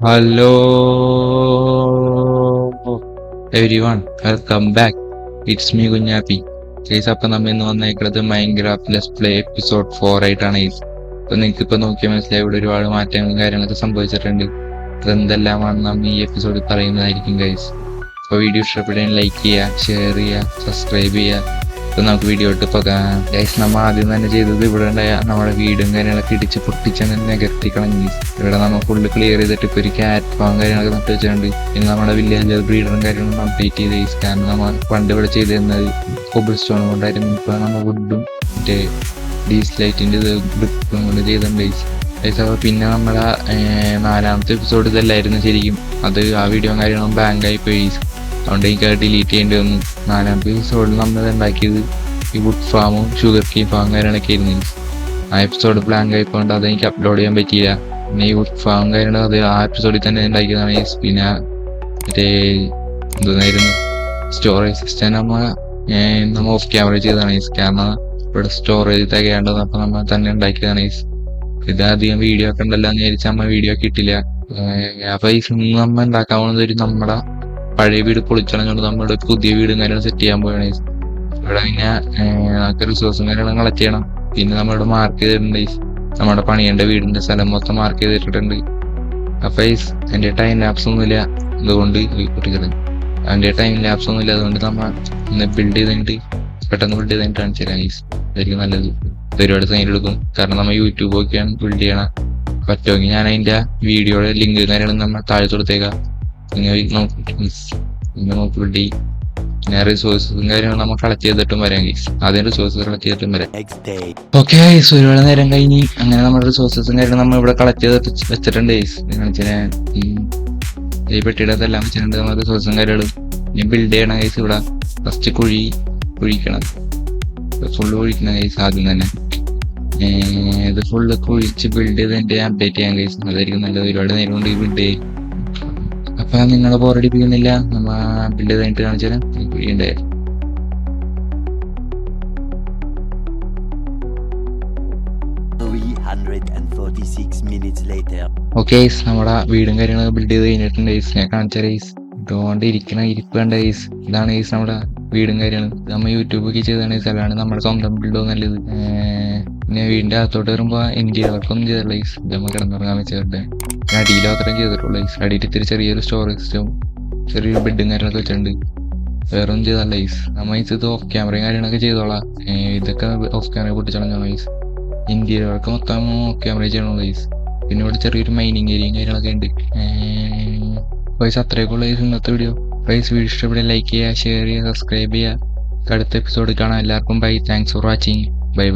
Hello everyone, welcome back. It's me Kunjappi. Guys, അപ്പം നമ്മ ഇന്ന് വന്നേക്കുന്നത് മൈൻക്രാഫ്റ്റ് ലെറ്റ്സ് പ്ലേ എപ്പിസോഡ് 4 ആയിട്ടാണ് ഗൈസ്. അപ്പൊ നിങ്ങൾക്ക് ഇപ്പൊ നോക്കിയാൽ മനസ്സിലായി ഇവിടെ ഒരുപാട് മാറ്റങ്ങളും കാര്യങ്ങളൊക്കെ സംഭവിച്ചിട്ടുണ്ട്. അതെന്തെല്ലാമാണ് നാം ഈ എപ്പിസോഡിൽ പറയുന്നതായിരിക്കും ഗൈസ്. അപ്പോൾ വീഡിയോ ഇഷ്ടപ്പെടുകയും ലൈക്ക് ചെയ്യുക, ഷെയർ ചെയ്യുക, സബ്സ്ക്രൈബ് ചെയ്യുക. ഇപ്പൊ നമുക്ക് വീഡിയോ ഇട്ട് പോകാം ഗൈസ്. നമ്മൾ ആദ്യം തന്നെ ചെയ്തത് ഇവിടെ ഉണ്ടായ നമ്മുടെ വീടും കാര്യങ്ങളൊക്കെ ഇടിച്ച് പൊട്ടിച്ചാൽ നികത്തി കളഞ്ഞു. ഇവിടെ നമ്മൾ ഫുള്ള് ക്ലിയർ ചെയ്തിട്ട് ഇപ്പൊ ഒരു ക്യാറ്റ് ഫാം കാര്യങ്ങളൊക്കെ നട്ട് വെച്ചിട്ടുണ്ട്. പിന്നെ നമ്മുടെ വില്ലേജ് ബ്രീഡറും കാര്യങ്ങളും അപ്ഡേറ്റ് ചെയ്ത് ഗൈസ്. കാരണം നമ്മൾ പണ്ട് ഇവിടെ ചെയ്തിരുന്നത് കോബിൾ സ്റ്റോൺ കൊണ്ടായിരുന്നു. ഇപ്പൊ നമ്മൾ വുഡും മറ്റേ ഡീസ്ലൈറ്റിന്റെ ബ്രിക്കും കൊണ്ട് ചെയ്തിട്ടുണ്ട് ഗൈസ്. അപ്പോൾ പിന്നെ നമ്മളെ 4ാമത്തെ എപ്പിസോഡ് ഇതല്ലായിരുന്നു ശരിക്കും. അത് ആ വീഡിയോ കാര്യങ്ങളും ബാങ്കായി പോയി. അതുകൊണ്ട് എനിക്ക് ഡിലീറ്റ് ചെയ്യേണ്ടി വന്നു. 4ാമത്തെ എപ്പിസോഡിൽ നമ്മൾ ഉണ്ടാക്കിയത് ഈ വുഡ് ഫാമും ഷുഗർ കെയിൻ ഫാമും കാര്യങ്ങളൊക്കെ ആയിരുന്നു. ആ എപ്പിസോഡ് ബ്ലാങ്ക് ആയിപ്പോണ്ട് അത് എനിക്ക് അപ്ലോഡ് ചെയ്യാൻ പറ്റിയില്ല. പിന്നെ ഈ വുഡ് ഫാമും കാര്യങ്ങളും അത് ആ എപ്പിസോഡിൽ തന്നെ ഉണ്ടാക്കിയതാണ്. പിന്നെ മറ്റേ എന്തായിരുന്നു സ്റ്റോറേജ് സിസ്റ്റം നമ്മൾ ഓഫ് ക്യാമറ ചെയ്തതാണ്. കാരണം ഇവിടെ സ്റ്റോറേജ് തികയാണ്ട് അപ്പോൾ നമ്മൾ തന്നെ ഉണ്ടാക്കിയതാണ്. ഇത് അധികം വീഡിയോ ഒക്കെ ഉണ്ടല്ലോ എന്ന് വിചാരിച്ചാൽ നമ്മൾ വീഡിയോ കിട്ടില്ല. അപ്പൊ ഈ നമ്മ ഉണ്ടാക്കാൻ പോകുന്നത് ഒരു നമ്മുടെ പഴയ വീട് പൊളിച്ചളഞ്ഞുകൊണ്ട് നമ്മുടെ പുതിയ വീടും കാര്യങ്ങളും സെറ്റ് ചെയ്യാൻ പോവുകയാണ്. ഇവിടെ പിന്നെ നമുക്ക് റിസോഴ്സും കാര്യങ്ങളും കളക്ട് ചെയ്യണം. പിന്നെ നമ്മളിവിടെ മാർക്ക് ചെയ്തിട്ടുണ്ട് നമ്മുടെ പണിയേണ്ട വീടിന്റെ സ്ഥലം മൊത്തം മാർക്ക് ചെയ്തിട്ടുണ്ട്. അപ്പൊ എന്റെ ടൈം ലാപ്സ് ഒന്നുമില്ല, അതുകൊണ്ട് നമ്മൾ ഇന്ന് ബിൽഡ് ചെയ്തിട്ട് പെട്ടെന്ന് ബിൽഡ് ചെയ്തിട്ട് കാണിച്ചു തരാം. അതായിരിക്കും നല്ലത്. ഒരുപാട് സമയം എടുക്കും, കാരണം നമ്മൾ യൂട്യൂബ് ഒക്കെയാണ് ബിൽഡ് ചെയ്യണം. പറ്റുമെങ്കിൽ ഞാൻ അതിന്റെ വീഡിയോയുടെ ലിങ്ക് കാര്യങ്ങളും നമ്മൾ താഴെ കൊടുത്തേക്കാം. നിങ്ങൾ നോക്കി ബിൽഡ് ചെയ്യും. ഞാൻ റിസോഴ്സും കാര്യങ്ങളും നമ്മൾ കളക്ട് ചെയ്തിട്ടും വരാം ഗൈസ്. ആദ്യം റിസോഴ്സ് കളക്ട് ചെയ്തിട്ടും വരാം. ഓക്കെ ഗൈസ്, ഒരുപാട് നേരം കഴിഞ്ഞ് അങ്ങനെ നമ്മുടെ റിസോഴ്സസും കാര്യങ്ങളും നമ്മൾ ഇവിടെ കളക്ട് ചെയ്തിട്ട് വെച്ചിട്ടുണ്ട് ഗൈസ്. ഈ പെട്ടിയുടെ അതെല്ലാം വെച്ചിട്ടുണ്ട്. നമ്മൾ റിസോഴ്സും കാര്യങ്ങളും ഇനി ബിൽഡ് ചെയ്യണം ഗൈസ്. ഇവിടെ ഫസ്റ്റ് കുഴിക്കണം, ഫുള്ള് കുഴിക്കണം ഗൈസ്. ആദ്യം തന്നെ ഇത് ഫുള്ള് കുഴിച്ച് ബിൽഡ് ചെയ്ത് അപ്ഡേറ്റ് ചെയ്യാൻ ഗൈസ്. അതായിരിക്കും നല്ലത്. ഒരുപാട് നേരം കൊണ്ട് ബിൽഡ് ചെയ്യും. അപ്പൊ നിങ്ങളെ ബോറടിപ്പിക്കുന്നില്ല, നമ്മ ബിൽഡ് ചെയ്തിട്ട് കാണിച്ചാലും കുഴിയുണ്ടായി. ഓക്കെ, നമ്മുടെ വീടും കാര്യങ്ങളൊക്കെ ബിൽഡ് ചെയ്ത് കഴിഞ്ഞിട്ടുണ്ട്. ഞാൻ കാണിച്ച ഇതുകൊണ്ട് ഇരിപ്പ് കണ്ട ഇതാണ് നമ്മുടെ വീടും കാര്യങ്ങളും. നമ്മൾ യൂട്യൂബൊക്കെ ചെയ്താണ്. അല്ലാണ്ട് നമ്മുടെ സ്വന്തം ബിൽഡോ നല്ലത്. പിന്നെ വീടിന്റെ അകത്തോട്ട് വരുമ്പോൾ ഇന്റീരിയർ വർക്കൊന്നും ചെയ്തിട്ടുള്ള നമ്മൾ കിടന്നുറങ്ങാൻ വെച്ചിട്ടുണ്ട്. അടിയിൽ മാത്രമേ ചെയ്തിട്ടുള്ളൂ. അടിയിൽ ഇത്തിരി ചെറിയൊരു സ്റ്റോറേജ് സിസ്റ്റവും ചെറിയൊരു ബെഡും കാര്യങ്ങളൊക്കെ വെച്ചിട്ടുണ്ട്. വേറെ ഒന്നും ചെയ്തല്ല നമ്മൾ ഇത് ഓഫ് ക്യാമറയും കാര്യങ്ങളൊക്കെ ചെയ്തോളാം. ഇതൊക്കെ ഓഫ് ക്യാമറ പൊട്ടിച്ചളഞ്ഞോളൂ. ഇന്റീരിയർ വർക്ക് മൊത്തം ഓഫ് ക്യാമറ ചെയ്യണുള്ളൂ. പിന്നെ ഇവിടെ ചെറിയൊരു മൈനിങ് ഏരിയയും കാര്യങ്ങളൊക്കെ ഉണ്ട്. അത്രയൊക്കെ ഉള്ള ഇന്നത്തെ വീഡിയോ. വീഡിയോ ഇഷ്ടപ്പെടുക, ലൈക്ക് ചെയ്യുക, ഷെയർ ചെയ്യുക, സബ്സ്ക്രൈബ് ചെയ്യുക. അടുത്ത എപ്പിസോഡ് കാണാം. എല്ലാവർക്കും bye. Thanks for watching. By.